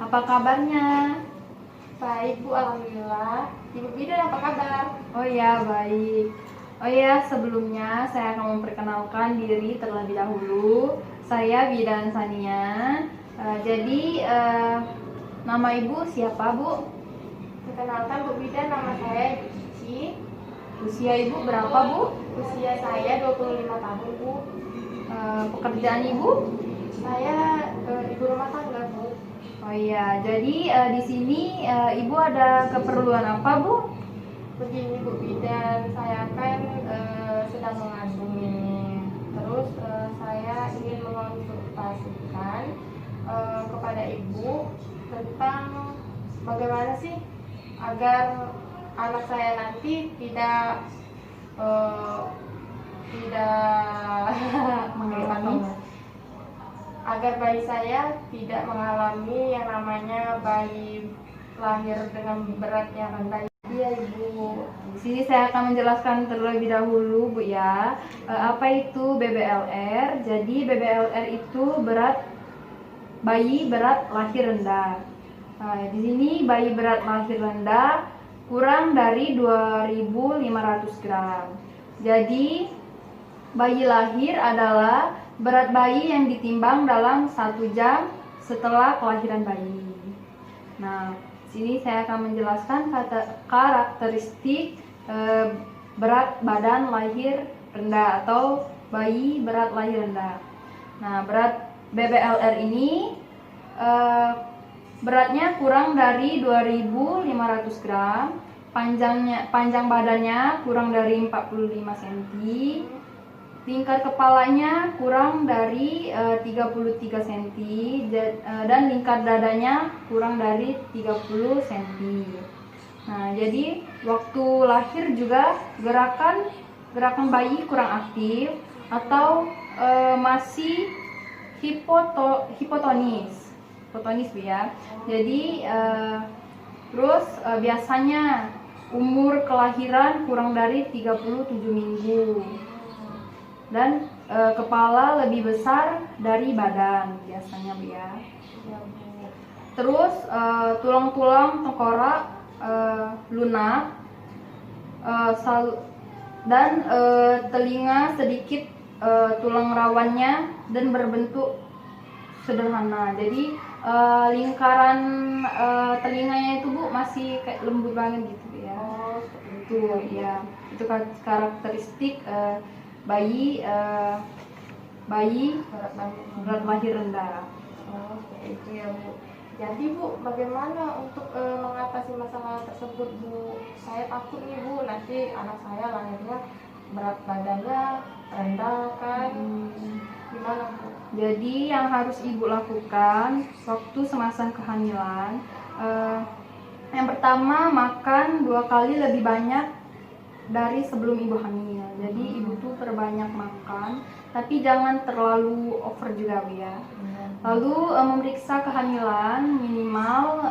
Apa kabarnya? Baik Bu, Alhamdulillah. Ibu Bidan apa kabar? Oh ya, baik. Oh ya, sebelumnya saya akan memperkenalkan diri terlebih dahulu. Saya Bidan Sania. Jadi, nama ibu siapa, Bu? Perkenalkan Bu Bidan, nama saya Ibu Cici. Usia ibu berapa, Bu? Usia saya 25 tahun Bu. Pekerjaan ibu? Saya ibu rumah tangga Bu. Oh iya, jadi di sini ibu ada keperluan apa, Bu? Begini Bu Bidan, saya kan sedang mengandung ini. Terus saya ingin mengonsultasikan kepada Ibu tentang bagaimana sih agar anak saya nanti tidak mengalami, agar bayi saya tidak mengalami yang namanya bayi lahir dengan berat yang rendah. Iya Ibu. Di sini saya akan menjelaskan terlebih dahulu, Bu ya. Apa itu BBLR? Jadi BBLR itu bayi berat lahir rendah. Nah, di sini bayi berat lahir rendah kurang dari 2.500 gram. Jadi bayi lahir adalah berat bayi yang ditimbang dalam 1 jam setelah kelahiran bayi. Nah, sini saya akan menjelaskan karakteristik berat badan lahir rendah atau bayi berat lahir rendah. Nah, berat BBLR ini beratnya kurang dari 2.500 gram, panjang badannya kurang dari 45 cm, lingkar kepalanya kurang dari 33 cm, dan lingkar dadanya kurang dari 30 cm. Nah, jadi waktu lahir juga gerakan bayi kurang aktif atau masih hipotonis ya. Jadi biasanya umur kelahiran kurang dari 37 minggu dan kepala lebih besar dari badan biasanya, Bu ya. Terus tulang-tulang tengkorak lunak, dan telinga sedikit tulang rawannya dan berbentuk sederhana. Jadi lingkaran telinganya itu, Bu, masih kayak lembut banget gitu ya. Oh, Itu ya, itu karakteristik bayi berat lahir rendah. oh, seperti itu ya Bu. Jadi Bu, bagaimana untuk mengatasi masalah tersebut Bu? Saya takut nih Bu, nanti anak saya lahirnya berat badannya rendah kan? Gimana Bu? Jadi yang harus ibu lakukan waktu semasa kehamilan, yang pertama, makan 2 kali lebih banyak dari sebelum ibu hamil. Jadi ibu tuh perbanyak makan, tapi jangan terlalu over juga, Bu ya. Lalu memeriksa kehamilan minimal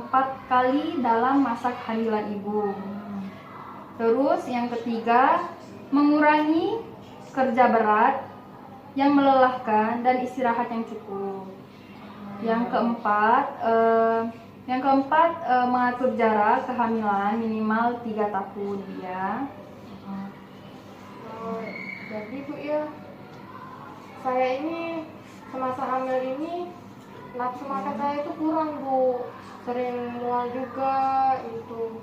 4 kali dalam masa kehamilan ibu. Terus yang ketiga, mengurangi kerja berat yang melelahkan dan istirahat yang cukup. Yang keempat, mengatur jarak kehamilan minimal 3 tahun ya. Oh, jadi Bu ya, saya ini semasa hamil ini nafsu makan saya itu kurang Bu, sering mual juga itu.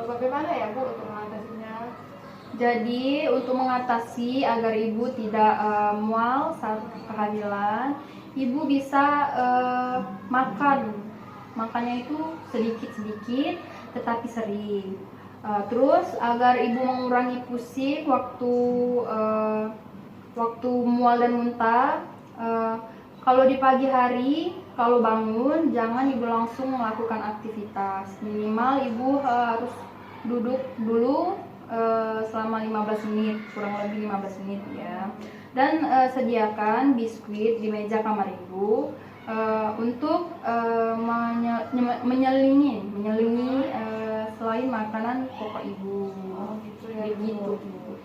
Bagaimana ya Bu untuk mengatasinya? Jadi untuk mengatasi agar ibu tidak mual saat kehamilan, ibu bisa makannya itu sedikit-sedikit tetapi sering. Terus agar ibu mengurangi pusing waktu mual dan muntah. Kalau di pagi hari, kalau bangun jangan ibu langsung melakukan aktivitas. Minimal ibu harus duduk dulu selama 15 menit, kurang lebih 15 menit ya. Dan sediakan biskuit di meja kamar ibu untuk menyelingi selain makanan pokok ibu. Oh, gitu ya Begitu. Bu.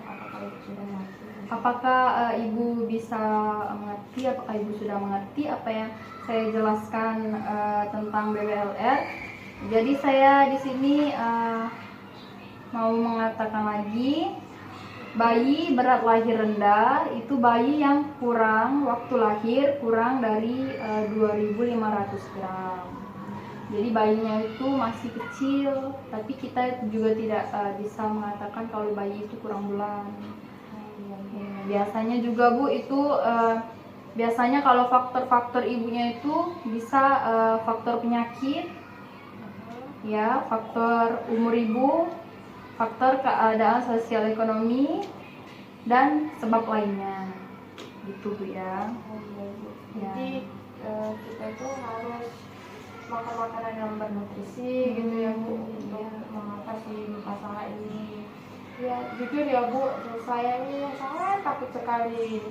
Apa kalau sudah mati? Apakah ibu bisa mengerti? Apakah ibu sudah mengerti apa yang saya jelaskan tentang BBLR? Jadi saya di sini mau mengatakan lagi, bayi berat lahir rendah itu bayi yang waktu lahir kurang dari 2.500 gram. Jadi bayinya itu masih kecil, tapi kita juga tidak bisa mengatakan kalau bayi itu kurang bulan. Biasanya juga Bu itu biasanya kalau faktor-faktor ibunya itu bisa faktor penyakit, ya, faktor umur ibu, faktor keadaan sosial ekonomi, dan sebab lainnya, gitu Bu ya. Jadi kita itu harus makan makanan yang bernutrisi gitu ya Bu, untuk mengatasi masalah ini. Ya jujur ya Bu, saya ini sangat takut sekali.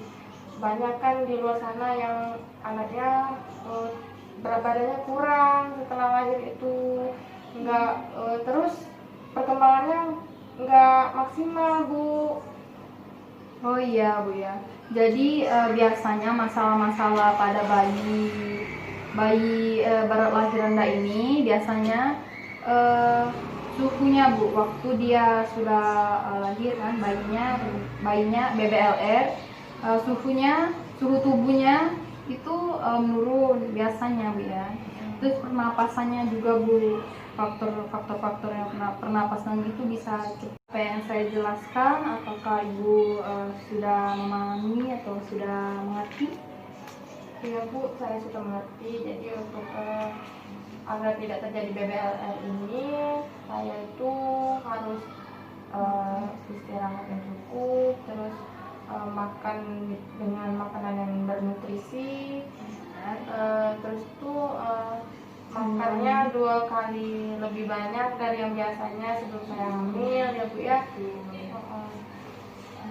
Banyak kan di luar sana yang anaknya berat badannya kurang setelah lahir itu, enggak terus perkembangannya enggak maksimal Bu. Oh iya Bu ya. Jadi biasanya masalah-masalah pada bayi berat lahir rendah ini biasanya suhunya Bu, waktu dia sudah lahir kan bayinya BBLR, suhu tubuhnya itu menurun biasanya Bu ya. Terus pernapasannya juga Bu, faktor yang pernapasan itu bisa cepat. Apa yang saya jelaskan, apakah ibu sudah memahami atau sudah mengerti? Ya Bu, saya sudah mengerti. Jadi untuk agar tidak terjadi BBLR ini, saya itu harus istirahat yang cukup, terus makan dengan makanan yang bernutrisi, terus tuh makannya 2 kali lebih banyak dari yang biasanya sebelum saya hamil ya Bu ya.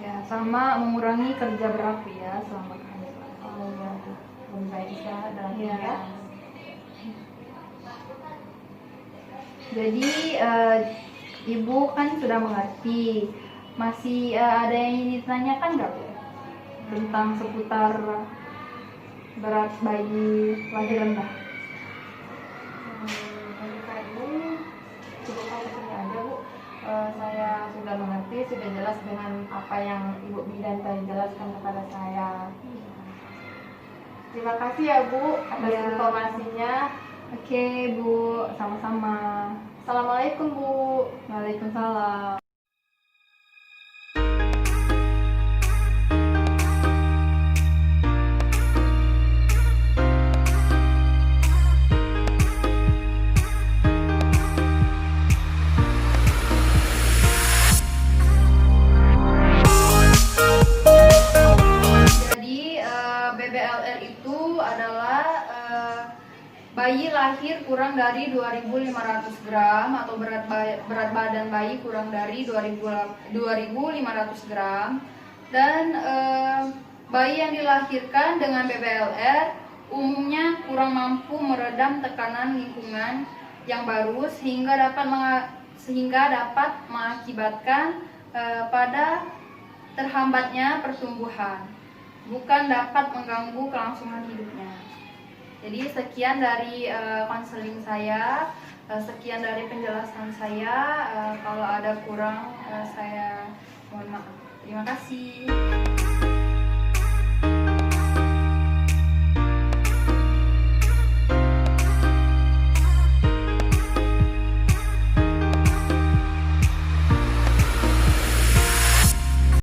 Ya, sama mengurangi kerja berat ya selama kehamilan. Oh ya Bu, lebih baik istirahat dan Ya. Jadi ibu kan sudah mengerti. Masih ada yang ingin ditanyakan nggak Bu tentang seputar berat bayi lahir rendah? Untuk kali ini cukup sampai sini aja Bu. Saya sudah mengerti, sudah jelas dengan apa yang Ibu Bidan tadi jelaskan kepada saya. Terima kasih ya Bu atas informasinya. Oke Bu, sama-sama. Assalamualaikum Bu. Waalaikumsalam. BBLR itu adalah bayi lahir kurang dari 2.500 gram atau berat badan bayi kurang dari 2.500 gram, dan bayi yang dilahirkan dengan BBLR umumnya kurang mampu meredam tekanan lingkungan yang baru sehingga dapat mengakibatkan pada terhambatnya pertumbuhan, bukan dapat mengganggu kelangsungan hidupnya. Jadi sekian dari konseling saya, sekian dari penjelasan saya. Kalau ada kurang saya mohon maaf. Terima kasih.